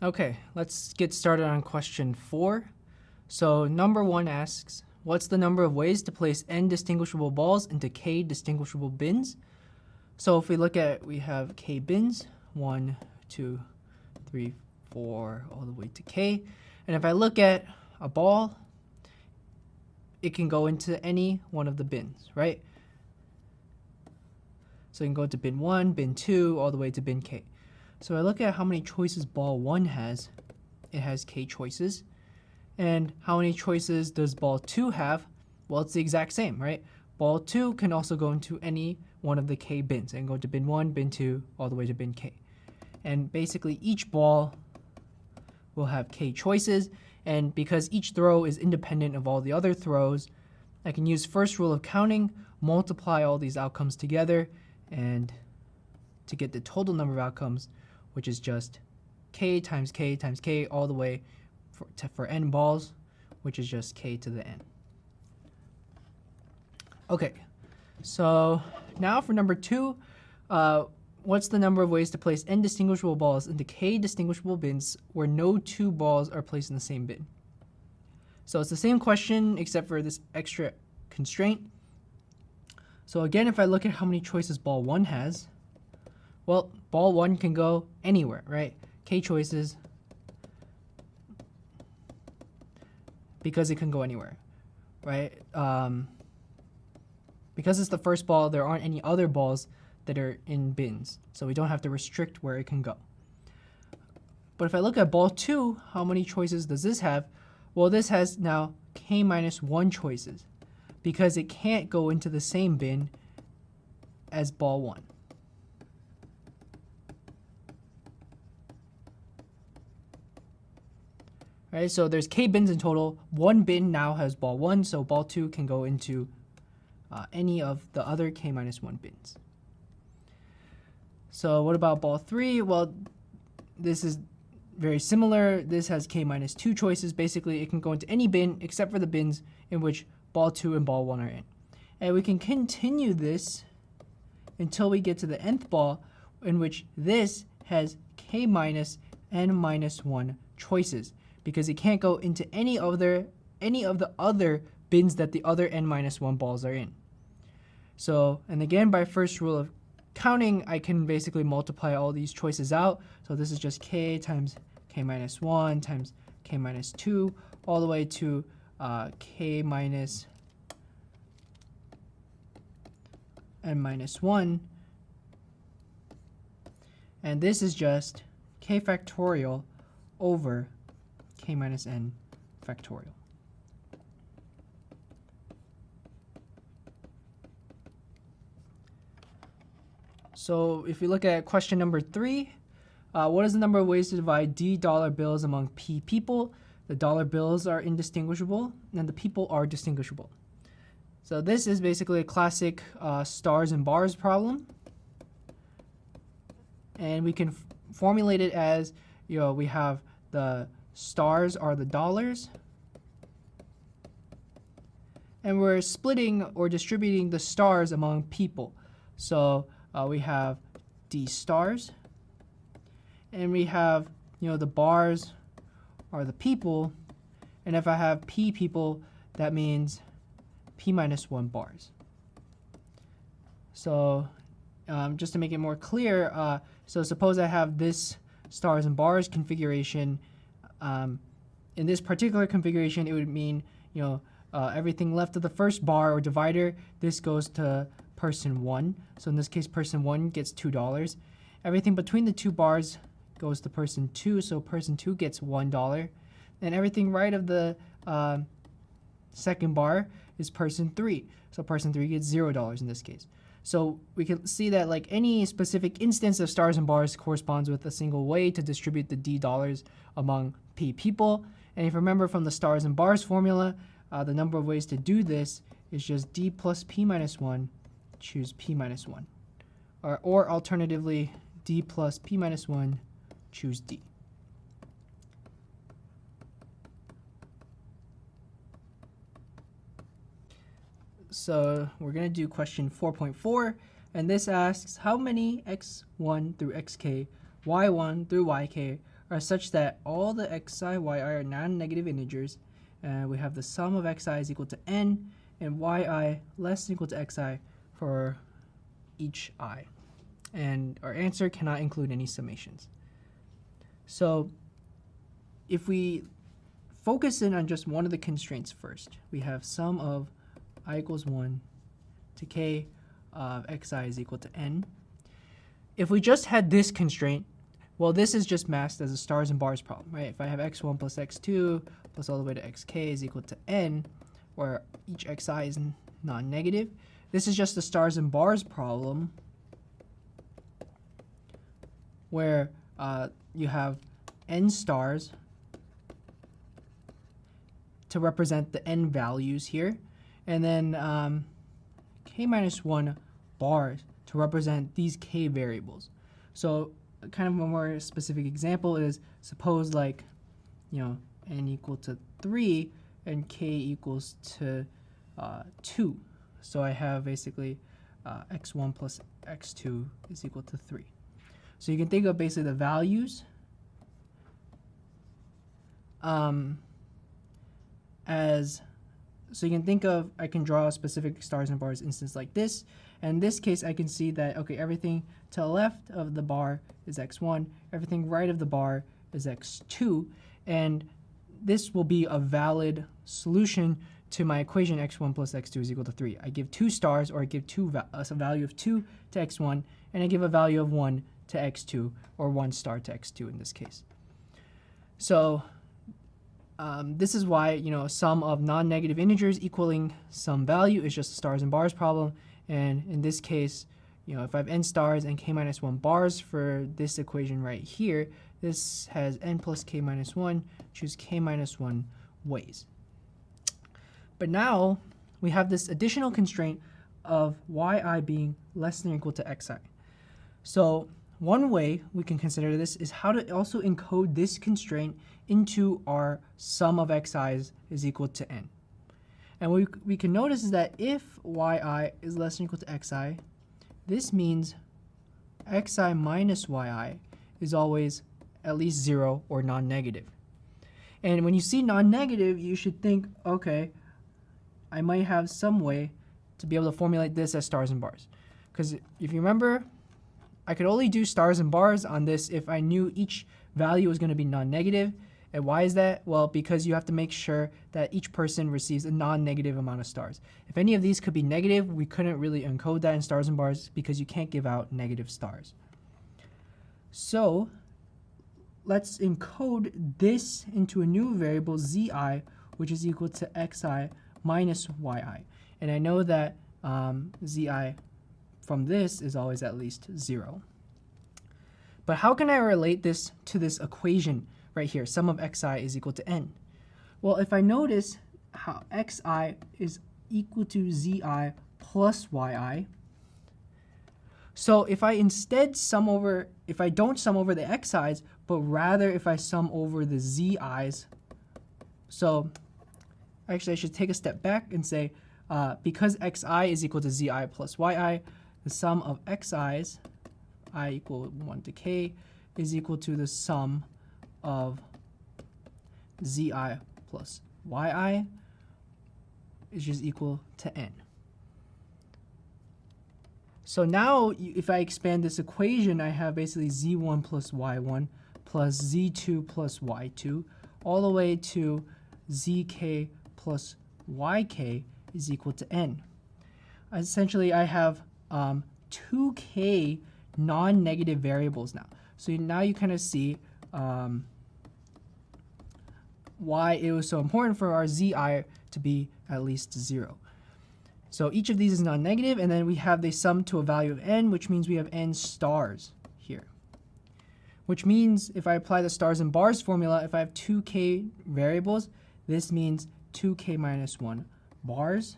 Okay, let's get started on question 4. So number 1 asks, what's the number of ways to place n distinguishable balls into k distinguishable bins? So if we look at, we have k bins, 1, 2, 3, 4, all the way to k. And if I look at a ball, it can go into any one of the bins, right? So you can go into bin 1, bin 2, all the way to bin k. So I look at how many choices ball 1 has. It has k choices. And how many choices does ball 2 have? Well, it's the exact same, right? Ball 2 can also go into any one of the k bins and go to bin 1, bin 2, all the way to bin k. And basically each ball will have k choices, and because each throw is independent of all the other throws, I can use first rule of counting, multiply all these outcomes together, and to get the total number of outcomes, which is just k times k times k all the way for n balls, which is just k to the n. Okay, so now for number 2, what's the number of ways to place n distinguishable balls into k distinguishable bins where no 2 balls are placed in the same bin? So it's the same question except for this extra constraint. So again, if I look at how many choices ball 1 has, well, ball 1 can go anywhere, right? K choices, because it can go anywhere, right? Because it's the first ball, there aren't any other balls that are in bins, so we don't have to restrict where it can go. But if I look at ball 2, how many choices does this have? Well, this has now k minus 1 choices, because it can't go into the same bin as ball 1. Right, so there's k bins in total. One bin now has ball 1, so ball 2 can go into any of the other k minus 1 bins. So what about ball 3? Well, this is very similar. This has k minus 2 choices. Basically, it can go into any bin except for the bins in which ball 2 and ball 1 are in. And we can continue this until we get to the nth ball, in which this has k minus n minus 1 choices, because it can't go into any of the other bins that the other n minus 1 balls are in. So, and again, by first rule of counting, I can basically multiply all these choices out. So this is just k times k minus 1 times k minus 2 all the way to k minus n minus 1. And this is just k factorial over k minus n factorial. So if we look at question number 3, what is the number of ways to divide D dollar bills among P people? The dollar bills are indistinguishable and the people are distinguishable. So this is basically a classic stars and bars problem. And we can formulate it as, we have the stars are the dollars, and we're splitting or distributing the stars among people. So we have D stars, and we have, the bars are the people, and if I have P people, that means P minus 1 bars. So just to make it more clear, so suppose I have this stars and bars configuration. In this particular configuration, it would mean, everything left of the first bar or divider, this goes to person 1. So in this case, person 1 gets $2. Everything between the 2 bars goes to person 2, so person 2 gets $1. And everything right of the second bar is person 3. So person 3 gets $0 in this case. So we can see that like any specific instance of stars and bars corresponds with a single way to distribute the D dollars among P people. And if you remember from the stars and bars formula, the number of ways to do this is just D plus P minus 1, choose P minus 1. Or alternatively, D plus P minus 1, choose D. So we're going to do question 4.4, and this asks how many x1 through xk, y1 through yk are such that all the xi, yi are non-negative integers. We have the sum of xi is equal to n and yi less than equal to xi for each I. And our answer cannot include any summations. So if we focus in on just one of the constraints first, we have sum of I equals 1 to k of xi is equal to n. If we just had this constraint, well, this is just masked as a stars and bars problem, right? If I have x1 plus x2 plus all the way to xk is equal to n, where each xi is non-negative, this is just a stars and bars problem where you have n stars to represent the n values here, and then k minus 1 bars to represent these k variables. So kind of a more specific example is, suppose like, n equal to 3 and k equals to 2. So I have basically x1 plus x2 is equal to 3. So you can think of basically the values as, so you can think of, I can draw a specific stars and bars instance like this. And in this case, I can see that, okay, everything to the left of the bar is x1, everything right of the bar is x2, and this will be a valid solution to my equation x1 plus x2 is equal to 3. I give 2 stars, or I give a value of 2 to x1, and I give a value of 1 to x2, or 1 star to x2 in this case. So this is why, sum of non-negative integers equaling some value is just a stars and bars problem. And in this case, if I have n stars and k minus 1 bars for this equation right here, this has n plus k minus 1, choose k minus 1 ways. But now we have this additional constraint of yi being less than or equal to xi. So one way we can consider this is how to also encode this constraint into our sum of xi's is equal to n. And we can notice is that if yi is less than or equal to xi, this means xi minus yi is always at least 0 or non-negative. And when you see non-negative, you should think, okay, I might have some way to be able to formulate this as stars and bars. Because if you remember, I could only do stars and bars on this if I knew each value was going to be non-negative. And why is that? Well, because you have to make sure that each person receives a non-negative amount of stars. If any of these could be negative, we couldn't really encode that in stars and bars because you can't give out negative stars. So let's encode this into a new variable zi, which is equal to xi minus yi. And I know that zi from this is always at least 0. But how can I relate this to this equation right here, sum of xi is equal to n? Well, if I notice how xi is equal to zi plus yi, so if I instead if I don't sum over the xi's, but rather if I sum over the zi's, so actually I should take a step back and say, because xi is equal to zi plus yi, the sum of xi's, I equal 1 to k, is equal to the sum of zi plus yi, is just equal to n. So now, if I expand this equation, I have basically z1 plus y1 plus z2 plus y2, all the way to zk plus yk is equal to n. Essentially, I have 2k non-negative variables now. So now you kind of see why it was so important for our zi to be at least 0. So each of these is non-negative, and then we have they sum to a value of n, which means we have n stars here. Which means if I apply the stars and bars formula, if I have 2k variables, this means 2k minus 1 bars.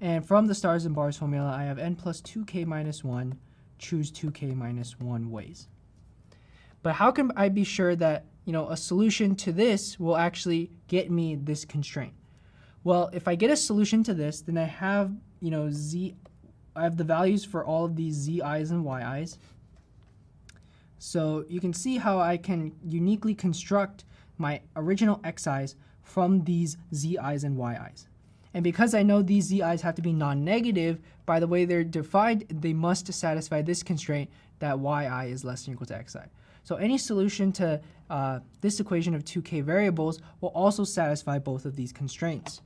And from the stars and bars formula, I have n plus 2k minus 1, choose 2k minus 1 ways. But how can I be sure that a solution to this will actually get me this constraint? Well, if I get a solution to this, then I have I have the values for all of these zi's and yi's. So you can see how I can uniquely construct my original xi's from these zi's and yi's. And because I know these zi's have to be non-negative, by the way they're defined, they must satisfy this constraint that yi is less than or equal to xi. So any solution to this equation of 2k variables will also satisfy both of these constraints.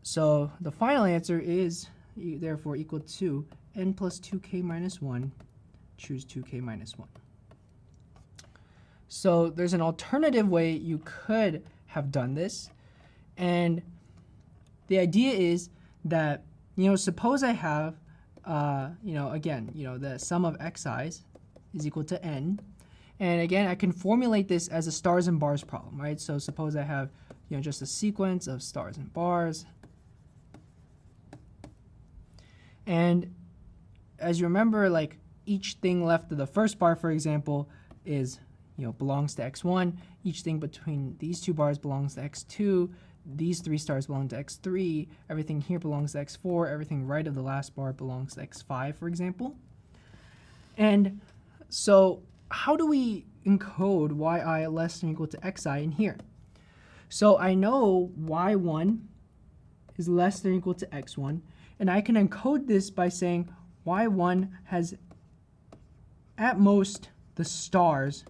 So the final answer is therefore equal to n plus 2k minus 1, choose 2k minus 1. So there's an alternative way you could have done this. And the idea is that, suppose I have, the sum of xi's is equal to n. And again, I can formulate this as a stars and bars problem, right? So suppose I have, just a sequence of stars and bars. And as you remember, like each thing left of the first bar, for example, is, belongs to x1. Each thing between these two bars belongs to x2. These three stars belong to x3. Everything here belongs to x4. Everything right of the last bar belongs to x5, for example. And so how do we encode yi less than or equal to xi in here? So I know y1 is less than or equal to x1. And I can encode this by saying y1 has at most the stars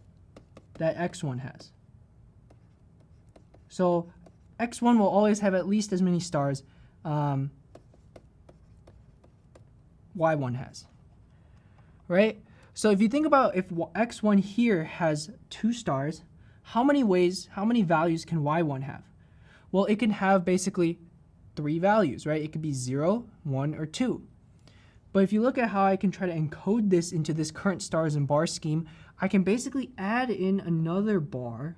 that x1 has. So x1 will always have at least as many stars y1 has, right? So if you think about if x1 here has 2 stars, how many values can y1 have? Well, it can have basically 3 values, right? It could be 0, 1, or 2. But if you look at how I can try to encode this into this current stars and bars scheme, I can basically add in another bar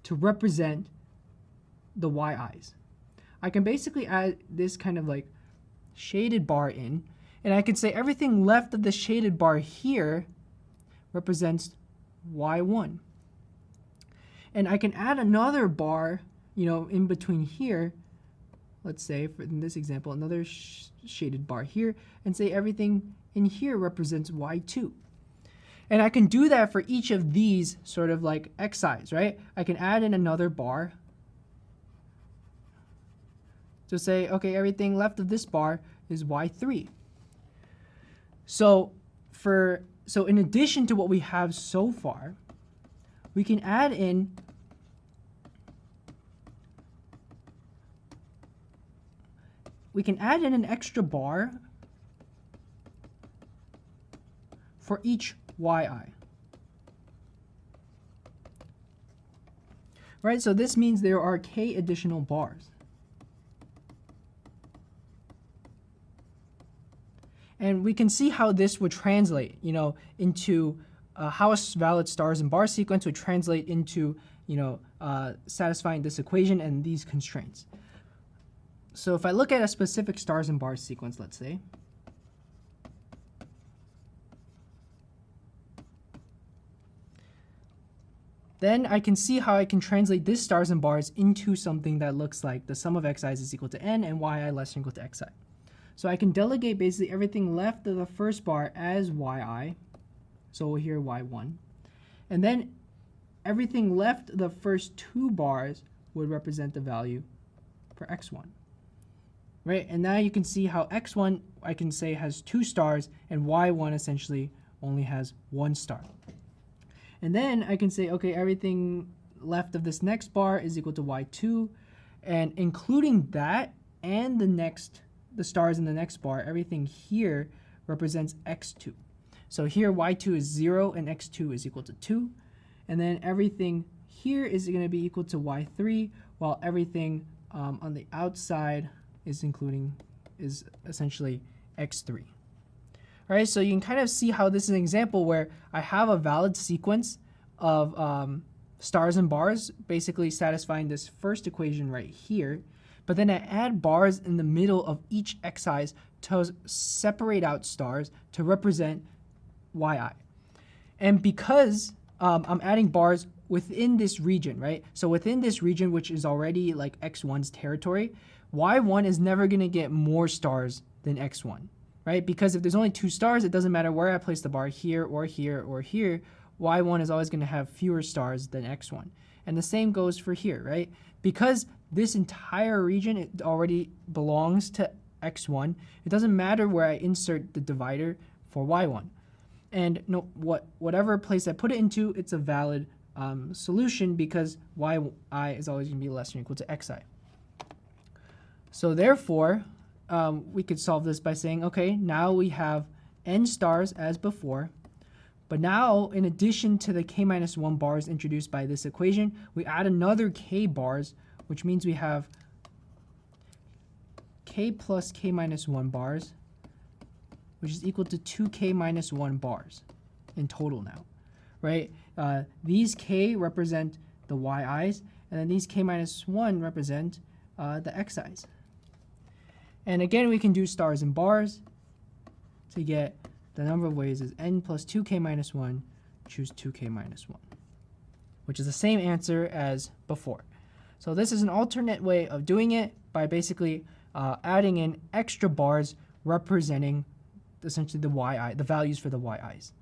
to represent the yi's. I can basically add this kind of like shaded bar in, and I can say everything left of the shaded bar here represents y1. And I can add another bar, in between here, let's say, in this example, another shaded bar here, and say everything in here represents y2. And I can do that for each of these sort of like xi's, right? I can add in another bar to say, okay, everything left of this bar is y3. So in addition to what we have so far, we can add in an extra bar for each yi. Right, so this means there are k additional bars. And we can see how this would translate, into how a valid stars and bars sequence would translate into, satisfying this equation and these constraints. So if I look at a specific stars and bars sequence, let's say, then I can see how I can translate this stars and bars into something that looks like the sum of xi's is equal to n and yi less than or equal to xi. So I can delegate basically everything left of the first bar as yi, so here y1. And then everything left of the first 2 bars would represent the value for x1. Right, and now you can see how x1 I can say has 2 stars and y1 essentially only has 1 star. And then I can say, okay, everything left of this next bar is equal to y2, and including that and the stars in the next bar, everything here represents x2. So here y2 is 0 and x2 is equal to 2, and then everything here is going to be equal to y3, while everything on the outside is essentially x3. All right, so you can kind of see how this is an example where I have a valid sequence of stars and bars basically satisfying this first equation right here, but then I add bars in the middle of each xi's to separate out stars to represent yi. And because I'm adding bars within this region, right? So within this region, which is already like x1's territory, y1 is never going to get more stars than x1. right? Because if there's only 2 stars, it doesn't matter where I place the bar, here or here or here, y1 is always going to have fewer stars than x1. And the same goes for here, right? Because this entire region, it already belongs to x1, it doesn't matter where I insert the divider for y1. And no, whatever place I put it into, it's a valid solution because yi is always going to be less than or equal to xi. So therefore, we could solve this by saying, okay, now we have n stars as before, but now in addition to the k minus 1 bars introduced by this equation, we add another k bars, which means we have k plus k minus 1 bars, which is equal to 2k minus 1 bars in total now, right? These k represent the yi's, and then these k minus 1 represent the xi's. And again, we can do stars and bars to get the number of ways is n plus 2k minus 1, choose 2k minus 1, which is the same answer as before. So this is an alternate way of doing it by basically adding in extra bars representing essentially the values for the yi's.